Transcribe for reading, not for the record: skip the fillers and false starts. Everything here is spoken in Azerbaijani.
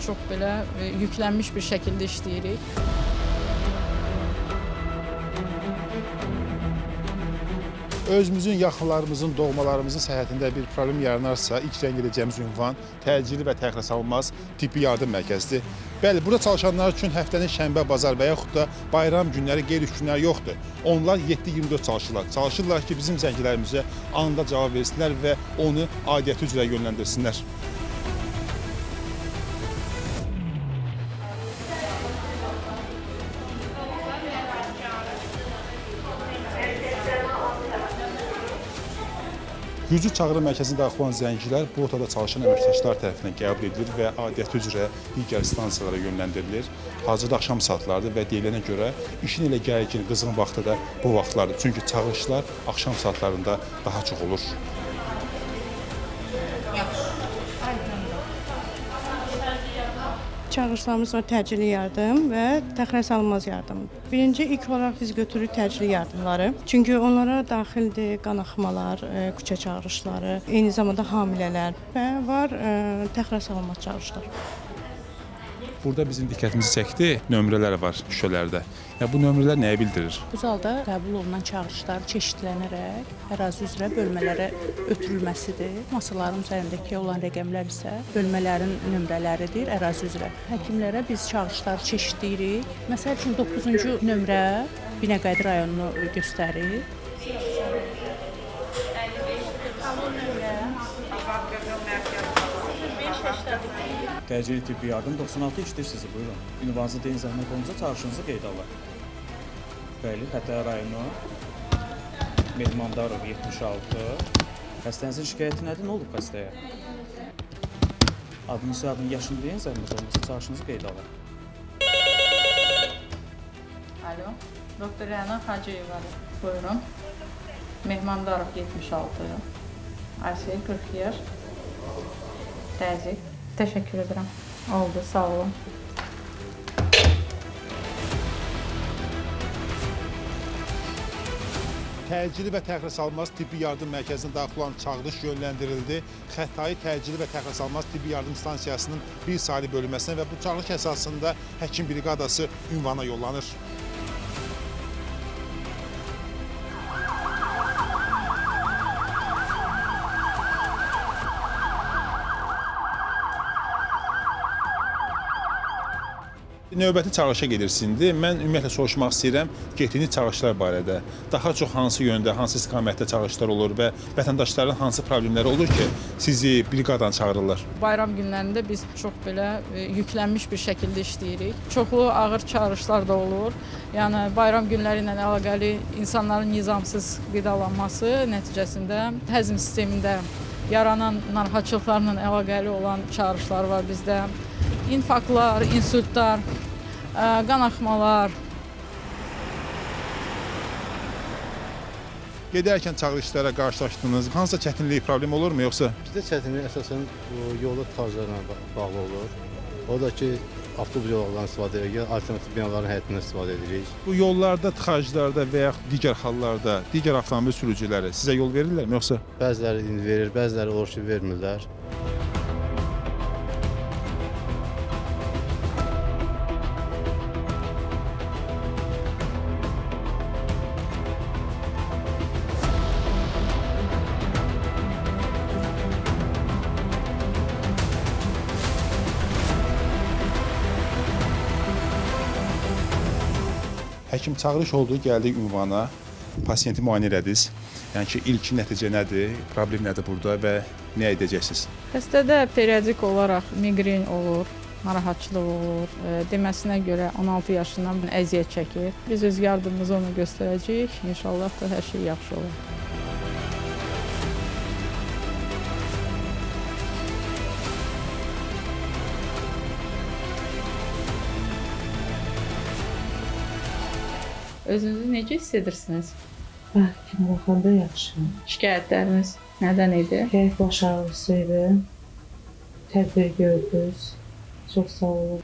çox belə yüklənmiş bir şəkildə işləyirik. Özümüzün, yaxınlarımızın, doğmalarımızın səhhətində bir problem yaranarsa, ilk zəng edəcəyimiz ünvan təcili və təxirəsalınmaz tibbi yardım mərkəzidir. Bəli, burada çalışanlar üçün həftənin şənbə, bazar və yaxud da bayram günləri, qeyri-iş günləri yoxdur. Onlar 7-24 çalışırlar. Çalışırlar ki, bizim zənglərimizə anında cavab versinlər və onu aidiyyəti üzrə yönləndirsinlər. Gürcü çağrı mərkəzində daxil olan zəngilər bu ortada çalışan əməkdaşlar tərəfindən qəbul edilir və aidiyyəti üzrə digər stansiyalara yönləndirilir. Hazırda axşam saatlarıdır və deyilənə görə işin elə gərgin, qızğın vaxtı da bu vaxtlardır. Çünki çağırışlar axşam saatlarında daha çox olur. Çağırışlarımız var təcili yardım və təxirəsalınmaz yardım. Birinci, ilk olaraq biz götürürük təcili yardımları. Çünki onlara daxildir qanaxmalar, küçə çağırışları, eyni zamanda hamilələr və var təxirəsalınmaz çağırışlar. Burada bizim diqqətimizi çəkdi, nömrələr var şüşələrdə. Bu nömrələr nəyi bildirir? Bu zalda qəbul olunan çağırışlar çeşidlənərək ərazi üzrə bölmələrə ötürülməsidir. Masaların üzərindəki olan rəqəmlər isə bölmələrin nömrələridir ərazi üzrə. Həkimlərə biz çağırışları çeşidləyirik. Məsəl üçün 9-cu nömrə Binəqədi rayonunu göstərir. Təcili tibbi yardım 96 işdir sizi, buyurun. Ünvanınızı deyin, zəhmət olunca çağırışınızı qeydə alaq. Bəli, Xətai rayonu, Mehmandarov 76. Xəstənizin şikayəti nədir, nə olub xəstəyə? Adını, soyadını, yaşını deyin, zəhmət olunca çağırışınızı qeydə alaq. Alo, Doktor Rəna Hacıyevadır. Buyurun. Mehmandarov 76. Aysel 40 yaş. Təzik. Təşəkkür edirəm. Oldu, sağ olun. Təcili və təxirəsalınmaz tibbi yardım mərkəzinə daxil olan çağırış yönləndirildi. Xətai təcili və təxirəsalınmaz tibbi yardım stansiyasının bir saylı bölünməsinə və bu çağırış əsasında həkim briqadası ünvana yollanır. Növbəti çağırışa gedirsindir. Mən ümumiyyətlə soruşmaq istəyirəm getdiyiniz çağırışlar barədə. Daha çox hansı yöndə, hansı istiqamətdə çağırışlar olur və vətəndaşların hansı problemləri olur ki, sizi briqadan çağırırlar? Bayram günlərində biz çox belə yüklənmiş bir şəkildə işləyirik. Çoxlu ağır çağırışlar da olur. Yəni bayram günləri ilə əlaqəli insanların nizamsız qidalanması nəticəsində həzm sistemində yaranan narahatçılıqlarla əlaqəli olan çağırışlar var bizdə. İnfarktlar, insultlar, qanaxmalar. Gedərkən çağırışlara qarşılaşdığınız hansısa çətinlik, problem olurmu yoxsa? Bizdə çətinlik əsasən yolda tıxaclarla bağlı olur. O da ki, avtobus yollarından istifadə edirik, alternativ binaların həyətindən istifadə edirik. Bu yollarda, tıxaclarda və yaxud digər hallarda digər avtomobil sürücüləri sizə yol verirlərmi yoxsa? Bəziləri indi verir, bəziləri olur ki, vermirlər. Həkim çağırış oldu, gəldik ünvana, pasiyenti müayinə elədiniz. Yəni ki, ilk nəticə nədir, problem nədir burada və nə edəcəksiniz? Xəstədə periodik olaraq miqren olur, narahatçılıq olur. Deməsinə görə 16 yaşından əziyyət çəkir. Biz öz yardımımızı ona göstərəcəyik. İnşallah da hər şey yaxşı olur. Özünüzü necə hiss edirsiniz? Həkim baxanda yaxşı. Şikayətləriniz nədən idi? Baş ağrısı idi. Tədbir gördünüz. Çox sağ olun.